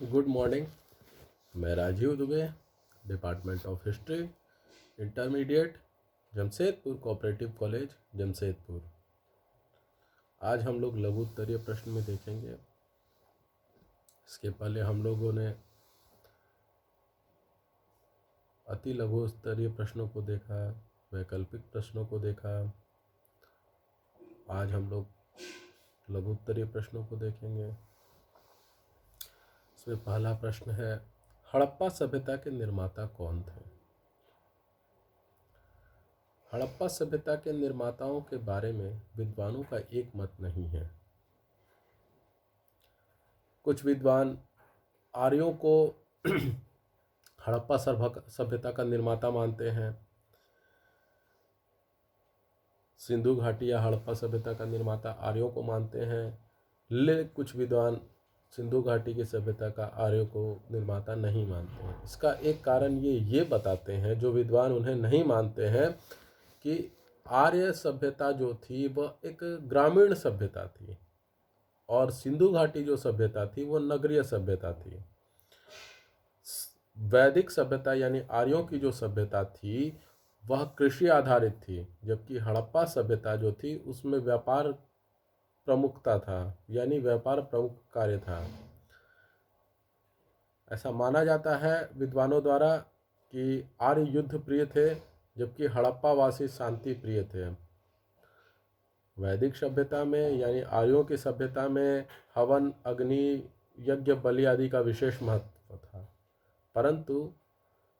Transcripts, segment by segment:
Good morning. मैं Rajeev Dubey, department of history, intermediate, Jamshedpur cooperative college, Jamshedpur. आज हम लोग लघु उत्तरीय प्रश्न में देखेंगे। इसके पहले हम लोगों ने अति लघु स्तरीय प्रश्नों को देखा, वैकल्पिक प्रश्नों को देखा। आज हम लोग लघु उत्तरीय प्रश्नों को देखेंगे। इसमें पहला प्रश्न है, हड़प्पा सभ्यता के निर्माता कौन थे? हड़प्पा सभ्यता के निर्माताओं के बारे में विद्वानों का एक मत नहीं है। कुछ विद्वान आर्यों को हड़प्पा सभ्यता का निर्माता मानते हैं। सिंधु घाटी या हड़प्पा सभ्यता का निर्माता आर्यों को मानते हैं। लेकिन कुछ विद्वान सिंधु घाटी की सभ्यता का आर्यों को निर्माता नहीं मानते हैं। इसका एक कारण ये बताते हैं, जो विद्वान उन्हें नहीं मानते हैं, कि आर्य सभ्यता जो थी वह एक ग्रामीण सभ्यता थी और सिंधु घाटी जो सभ्यता थी वो नगरीय सभ्यता थी। वैदिक सभ्यता यानी आर्यों की जो सभ्यता थी वह कृषि आधारित थी, जबकि हड़प्पा सभ्यता जो थी उसमें व्यापार प्रमुखता था, यानी व्यापार प्रमुख कार्य था। ऐसा माना जाता है विद्वानों द्वारा कि आर्य युद्ध प्रिय थे, जबकि हड़प्पा वासी शांति प्रिय थे। वैदिक सभ्यता में यानी आर्यों की सभ्यता में हवन, अग्नि, यज्ञ, बलि आदि का विशेष महत्व था, परंतु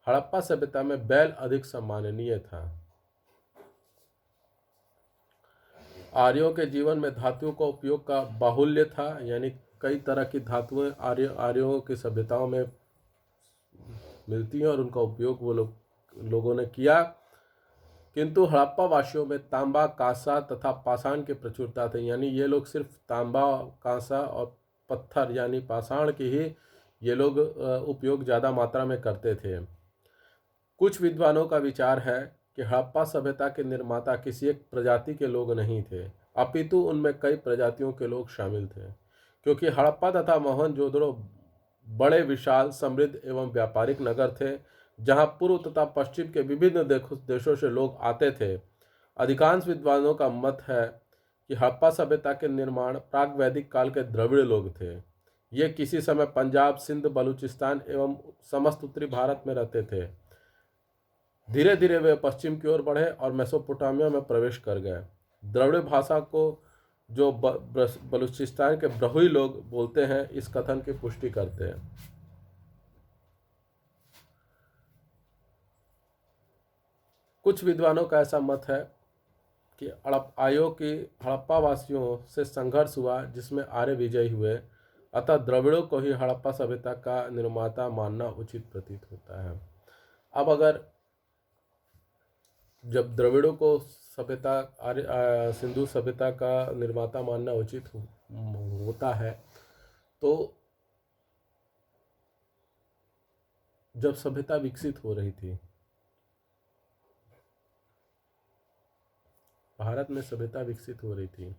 हड़प्पा सभ्यता में बैल अधिक सम्माननीय था। आर्यों के जीवन में धातुओं का उपयोग का बाहुल्य था, यानी कई तरह की धातुएं आर्यों की सभ्यताओं में मिलती हैं और उनका उपयोग वो लोगों ने किया। किंतु हड़प्पा वासियों में तांबा, कांसा तथा पाषाण की प्रचुरता थी, यानी ये लोग सिर्फ तांबा, कांसा और पत्थर यानी पाषाण की ही ये लोग उपयोग ज़्यादा मात्रा में करते थे। कुछ विद्वानों का विचार है कि हड़प्पा सभ्यता के निर्माता किसी एक प्रजाति के लोग नहीं थे, अपितु उनमें कई प्रजातियों के लोग शामिल थे, क्योंकि हड़प्पा तथा मोहनजोदड़ो बड़े विशाल, समृद्ध एवं व्यापारिक नगर थे, जहां पूर्व तथा पश्चिम के विभिन्न देशों से लोग आते थे। अधिकांश विद्वानों का मत है कि हड़प्पा सभ्यता के निर्माण प्राग वैदिक काल के द्रविड़ लोग थे। ये किसी समय पंजाब, सिंध, बलूचिस्तान एवं समस्त उत्तरी भारत में रहते थे। धीरे धीरे वे पश्चिम की ओर बढ़े और मेसोपोटामिया में प्रवेश कर गए। द्रविड़ भाषा को जो बलूचिस्तान के ब्रहुई लोग बोलते हैं, इस कथन की पुष्टि करते हैं। कुछ विद्वानों का ऐसा मत है कि हड़प्पा वासियों से संघर्ष हुआ, जिसमें आर्य विजयी हुए, अतः द्रविड़ों को ही हड़प्पा सभ्यता का निर्माता मानना उचित प्रतीत होता है। अब अगर जब द्रविड़ों को सिंधु सभ्यता का निर्माता मानना उचित होता है, तो जब सभ्यता विकसित हो रही थी, भारत में सभ्यता विकसित हो रही थी,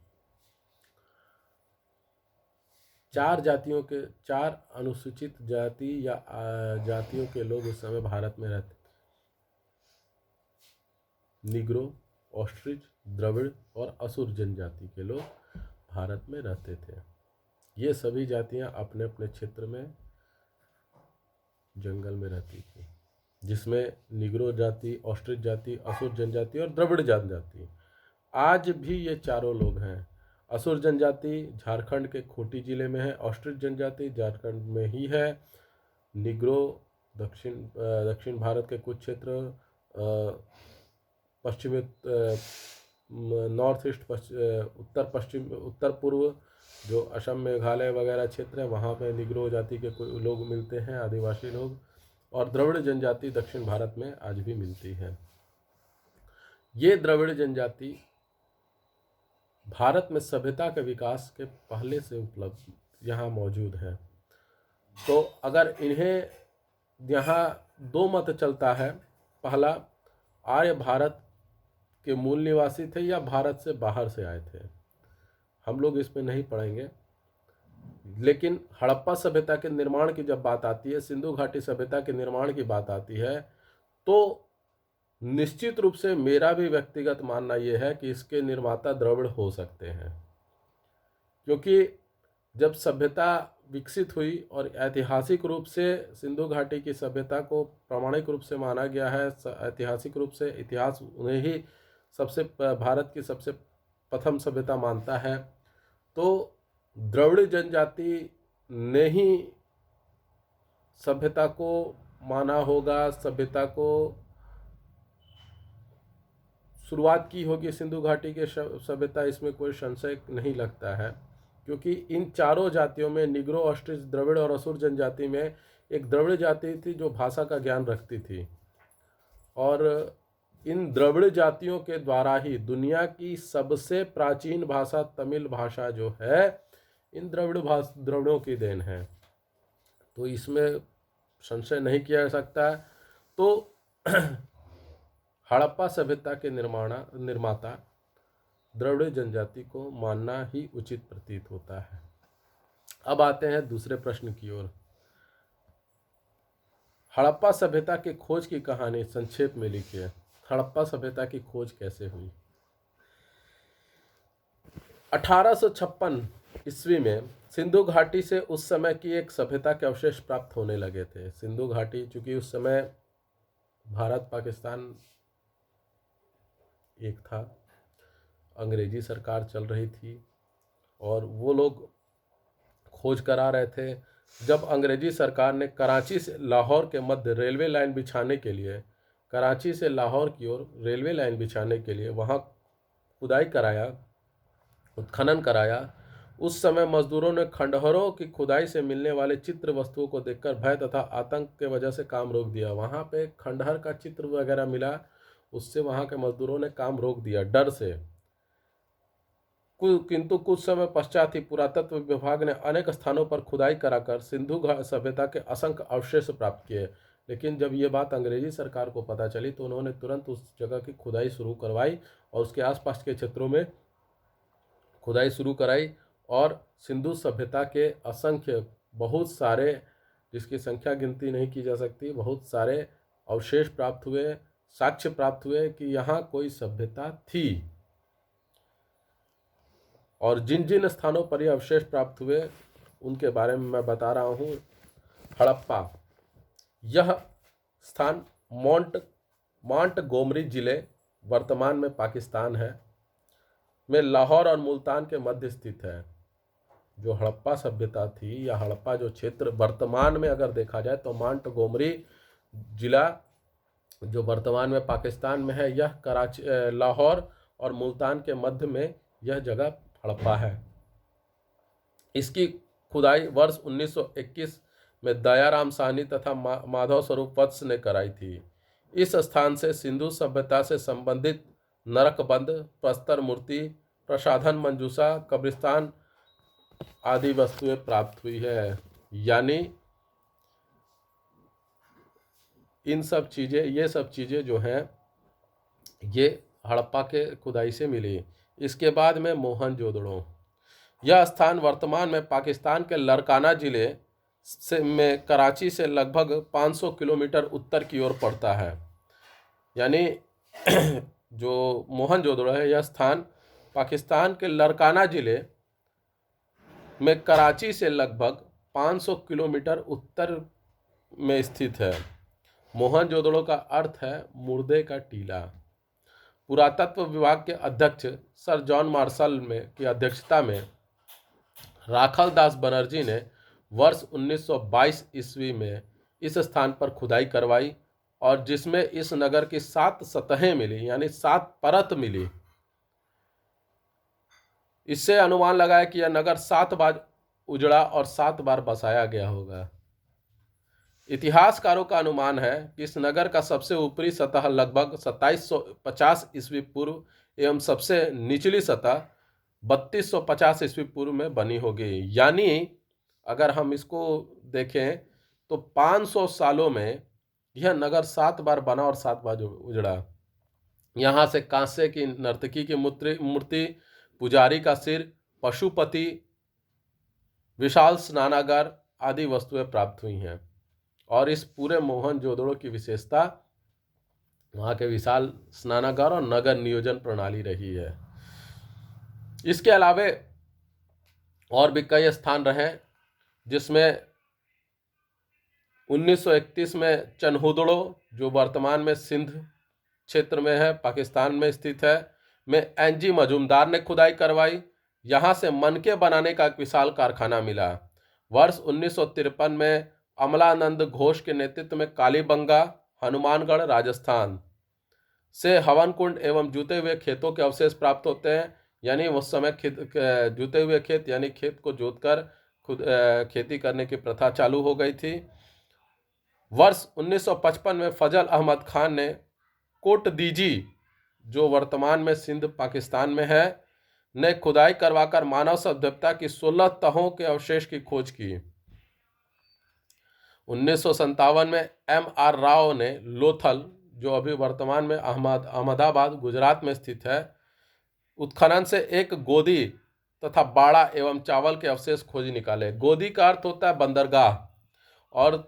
चार अनुसूचित जाति या जातियों के लोग उस समय भारत में रहते थे। निग्रो, ऑस्ट्रिच, द्रविड़ और असुर जनजाति के लोग भारत में रहते थे। ये सभी जातियां अपने अपने क्षेत्र में जंगल में रहती थी, जिसमें निग्रो जाति, ऑस्ट्रिच जाति, असुर जनजाति और द्रविड़ जनजाति। आज भी ये चारों लोग हैं। असुर जनजाति झारखंड के खूंटी जिले में है, ऑस्ट्रिच जनजाति झारखंड में ही है, निग्रो दक्षिण भारत के कुछ क्षेत्र, पश्चिमी नॉर्थ ईस्ट, उत्तर पूर्व जो असम, मेघालय वगैरह क्षेत्र है, वहाँ पे निग्रो जाति के लोग मिलते हैं, आदिवासी लोग, और द्रविड़ जनजाति दक्षिण भारत में आज भी मिलती है। ये द्रविड़ जनजाति भारत में सभ्यता के विकास के पहले से उपलब्ध यहाँ मौजूद है। तो अगर इन्हें यहाँ दो मत चलता है, पहला, आर्य भारत के मूल निवासी थे या भारत से बाहर से आए थे। हम लोग इसमें नहीं पढ़ेंगे, लेकिन हड़प्पा सभ्यता के निर्माण की जब बात आती है, सिंधु घाटी सभ्यता के निर्माण की बात आती है, तो निश्चित रूप से मेरा भी व्यक्तिगत मानना यह है कि इसके निर्माता द्रविड़ हो सकते हैं। क्योंकि जब सभ्यता विकसित हुई और ऐतिहासिक रूप से सिंधु घाटी की सभ्यता को प्रामाणिक रूप से माना गया है, ऐतिहासिक रूप से इतिहास उन्हें ही सबसे भारत की सबसे प्रथम सभ्यता मानता है, तो द्रविड़ जनजाति ने ही सभ्यता को माना होगा, सभ्यता को शुरुआत की होगी सिंधु घाटी के सभ्यता, इसमें कोई संशय नहीं लगता है। क्योंकि इन चारों जातियों में निग्रो, ऑस्ट्रिच, द्रविड़ और असुर जनजाति में एक द्रविड़ जाति थी जो भाषा का ज्ञान रखती थी, और इन द्रविड़ जातियों के द्वारा ही दुनिया की सबसे प्राचीन भाषा तमिल भाषा जो है इन द्रविड़ों की देन है, तो इसमें संशय नहीं किया जा सकता। तो हड़प्पा सभ्यता के निर्माता द्रविड़ जनजाति को मानना ही उचित प्रतीत होता है। अब आते हैं दूसरे प्रश्न की ओर। हड़प्पा सभ्यता की खोज की कहानी संक्षेप में लिखिए। हड़प्पा सभ्यता की खोज कैसे हुई? 1856 ईस्वी में सिंधु घाटी से उस समय की एक सभ्यता के अवशेष प्राप्त होने लगे थे। सिंधु घाटी, चूंकि उस समय भारत पाकिस्तान एक था, अंग्रेजी सरकार चल रही थी और वो लोग खोज करा रहे थे। जब अंग्रेजी सरकार ने कराची से लाहौर के मध्य रेलवे लाइन बिछाने के लिए, कराची से लाहौर की ओर रेलवे लाइन बिछाने के लिए वहाँ खुदाई कराया, उत्खनन कराया, उस समय मजदूरों ने खंडहरों की खुदाई से मिलने वाले चित्र वस्तुओं को देखकर भय तथा आतंक के वजह से काम रोक दिया। वहाँ पे खंडहर का चित्र वगैरह मिला, उससे वहाँ के मजदूरों ने काम रोक दिया डर से। किंतु कुछ समय पश्चात ही पुरातत्व विभाग ने अनेक स्थानों पर खुदाई कराकर सिंधु सभ्यता के असंख्य अवशेष प्राप्त किए। लेकिन जब ये बात अंग्रेजी सरकार को पता चली तो उन्होंने तुरंत उस जगह की खुदाई शुरू करवाई और उसके आसपास के क्षेत्रों में खुदाई शुरू कराई और सिंधु सभ्यता के असंख्य, बहुत सारे, जिसकी संख्या गिनती नहीं की जा सकती, बहुत सारे अवशेष प्राप्त हुए, साक्ष्य प्राप्त हुए कि यहाँ कोई सभ्यता थी। और जिन जिन स्थानों पर ये अवशेष प्राप्त हुए उनके बारे में मैं बता रहा हूँ। हड़प्पा, यह स्थान मोंटगोमरी जिले, वर्तमान में पाकिस्तान है, में लाहौर और मुल्तान के मध्य स्थित है। जो हड़प्पा सभ्यता थी या हड़प्पा जो क्षेत्र वर्तमान में अगर देखा जाए तो मोंटगोमरी जिला जो वर्तमान में पाकिस्तान में है, यह कराची, लाहौर और मुल्तान के मध्य में यह जगह हड़प्पा है। इसकी खुदाई वर्ष 1921 में दयाराम साहनी तथा माधव स्वरूप वत्स ने कराई थी। इस स्थान से सिंधु सभ्यता से संबंधित नरकबंद, प्रस्तर मूर्ति, प्रसाधन मंजूषा, कब्रिस्तान आदि वस्तुएं प्राप्त हुई है। यानी ये सब चीज़ें जो हैं ये हड़प्पा के खुदाई से मिली। इसके बाद में मोहनजोदड़ो, यह स्थान वर्तमान में पाकिस्तान के लरकाना जिले में कराची से लगभग 500 किलोमीटर उत्तर की ओर पड़ता है। यानी जो मोहनजोदड़ो है, यह स्थान पाकिस्तान के लरकाना जिले में कराची से लगभग 500 किलोमीटर उत्तर में स्थित है। मोहनजोदड़ो का अर्थ है मुर्दे का टीला। पुरातत्व विभाग के अध्यक्ष सर जॉन मार्शल की अध्यक्षता में राखल दास बनर्जी ने वर्ष 1922 ईस्वी में इस स्थान पर खुदाई करवाई और जिसमें इस नगर की 7 सतहें मिली, यानी 7 परत मिली। इससे अनुमान लगाया कि यह नगर 7 बार उजड़ा और 7 बार बसाया गया होगा। इतिहासकारों का अनुमान है कि इस नगर का सबसे ऊपरी सतह लगभग 2750 ईस्वी पूर्व एवं सबसे निचली सतह 3250 ईस्वी पूर्व में बनी होगी। यानी अगर हम इसको देखें तो 500 सालों में यह नगर 7 बार बना और 7 बार उजड़ा। यहाँ से कांसे की नर्तकी की मूर्ति, पुजारी का सिर, पशुपति विशाल स्नानागार आदि वस्तुएं प्राप्त हुई हैं। और इस पूरे मोहनजोदड़ो की विशेषता वहाँ के विशाल स्नानागार और नगर नियोजन प्रणाली रही है। इसके अलावे और भी कई स्थान रहे, जिसमें 1931 में चनहुदड़ो, जो वर्तमान में सिंध क्षेत्र में है, पाकिस्तान में स्थित है, में एनजी मजूमदार ने खुदाई करवाई। यहाँ से मनके बनाने का एक विशाल कारखाना मिला। वर्ष 1953 में अमलानंद घोष के नेतृत्व में कालीबंगा, हनुमानगढ़, राजस्थान से हवन कुंड एवं जुते हुए खेतों के अवशेष प्राप्त होते हैं। यानी उस समय जुते हुए खेत यानी खेत को जोतकर खुद खेती करने की प्रथा चालू हो गई थी। वर्ष 1955 में फजल अहमद खान ने कोटदीजी, जो वर्तमान में सिंध पाकिस्तान में है, ने खुदाई करवाकर मानव सभ्यता की 16 तहों के अवशेष की खोज की। 1957 में M.R. राव ने लोथल, जो अभी वर्तमान में अहमदाबाद गुजरात में स्थित है, उत्खनन से एक गोदी तथा बाड़ा एवं चावल के अवशेष खोज निकाले। गोदी का अर्थ होता है बंदरगाह, और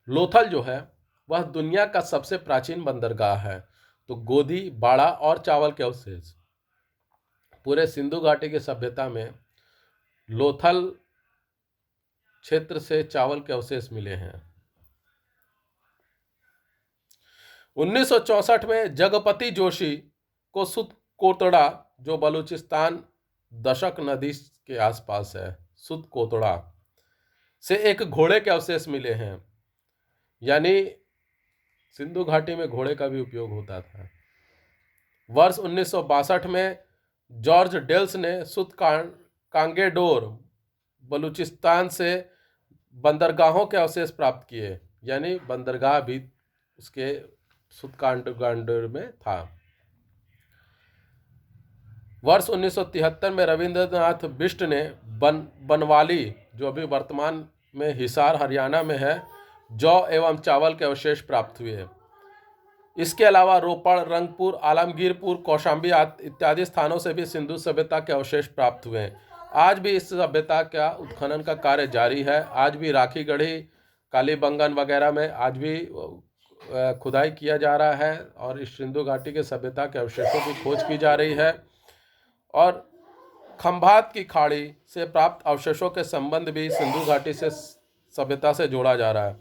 लोथल जो है वह दुनिया का सबसे प्राचीन बंदरगाह है। तो गोदी, बाड़ा और चावल के अवशेष पूरे सिंधु घाटी की सभ्यता में लोथल क्षेत्र से चावल के अवशेष मिले हैं। 1964 में जगपति जोशी को सुत कोतड़ा, जो बलूचिस्तान दशक नदी के आसपास है, सुत कोतड़ा से एक घोड़े के अवशेष मिले हैं। यानी सिंधु घाटी में घोड़े का भी उपयोग होता था। वर्ष 1962 में जॉर्ज डेल्स ने सुत कांगेडोर, बलूचिस्तान से बंदरगाहों के अवशेष प्राप्त किए। यानी बंदरगाह भी उसके सुत कांगेडोर में था। वर्ष 1973 में रविंद्रनाथ बिष्ट ने बनवाली, जो अभी वर्तमान में हिसार हरियाणा में है, जौ एवं चावल के अवशेष प्राप्त हुए। इसके अलावा रोपड़, रंगपुर, आलमगीरपुर, कौशाम्बी इत्यादि स्थानों से भी सिंधु सभ्यता के अवशेष प्राप्त हुए हैं। आज भी इस सभ्यता का उत्खनन का कार्य जारी है। आज भी राखीगढ़ी, कालीबंगन वगैरह में आज भी खुदाई किया जा रहा है और इस सिंधु घाटी के सभ्यता के अवशेषों की खोज की जा रही है। और खंभात की खाड़ी से प्राप्त अवशेषों के संबंध भी सिंधु घाटी से सभ्यता से जोड़ा जा रहा है।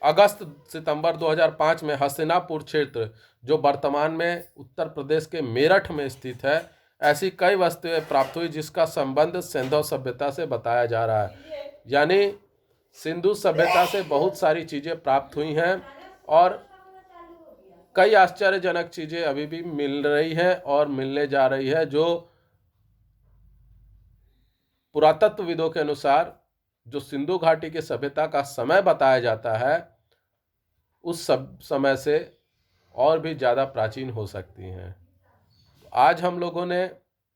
अगस्त सितंबर 2005 में हस्तिनापुर क्षेत्र, जो वर्तमान में उत्तर प्रदेश के मेरठ में स्थित है, ऐसी कई वस्तुएं प्राप्त हुई जिसका संबंध सिंधु सभ्यता से बताया जा रहा है। यानी सिंधु सभ्यता से बहुत सारी चीज़ें प्राप्त हुई हैं और कई आश्चर्यजनक चीज़ें अभी भी मिल रही हैं और मिलने जा रही है, जो पुरातत्वविदों के अनुसार जो सिंधु घाटी की सभ्यता का समय बताया जाता है, उस सब समय से और भी ज़्यादा प्राचीन हो सकती हैं। आज हम लोगों ने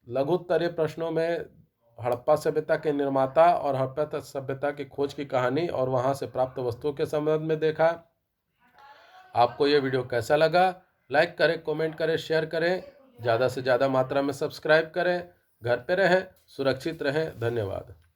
लघुत्तरीय प्रश्नों में हड़प्पा सभ्यता के निर्माता और हड़प्पा सभ्यता की खोज की कहानी और वहाँ से प्राप्त वस्तुओं के संबंध में देखा। आपको ये वीडियो कैसा लगा? लाइक करें, कमेंट करें, शेयर करें, ज़्यादा से ज़्यादा मात्रा में सब्सक्राइब करें। घर पे रहें, सुरक्षित रहें। धन्यवाद।